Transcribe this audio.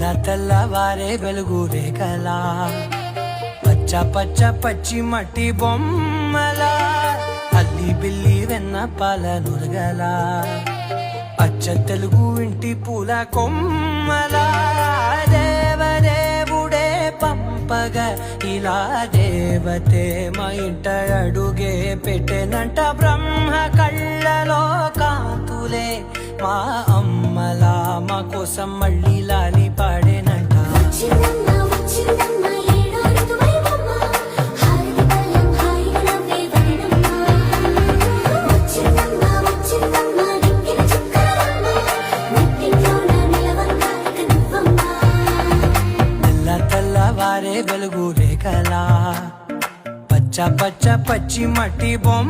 తెల్లవారే వెలుగు రేఖలా పచ్చ పచ్చ పచ్చి మట్టి బొమ్మల అల్లి బిల్లి వెన్న పాల నురగల అచ్చ తెలుగు ఇంటి పూల కొమ్మల దేవదేవుడే పంపగా ఇలా దేవతే మా ఇంట అడుగే పెట్టెనంట బ్రహ్మ కళ్ళలో కాంతులే మా అమ్మలా మా కోసం మళ్ళీ లాలి పాడేనంట. తెల్లవారే వెలుగు రేఖలా పచ్చ పచ్చ పచ్చి మట్టి బొమ్మ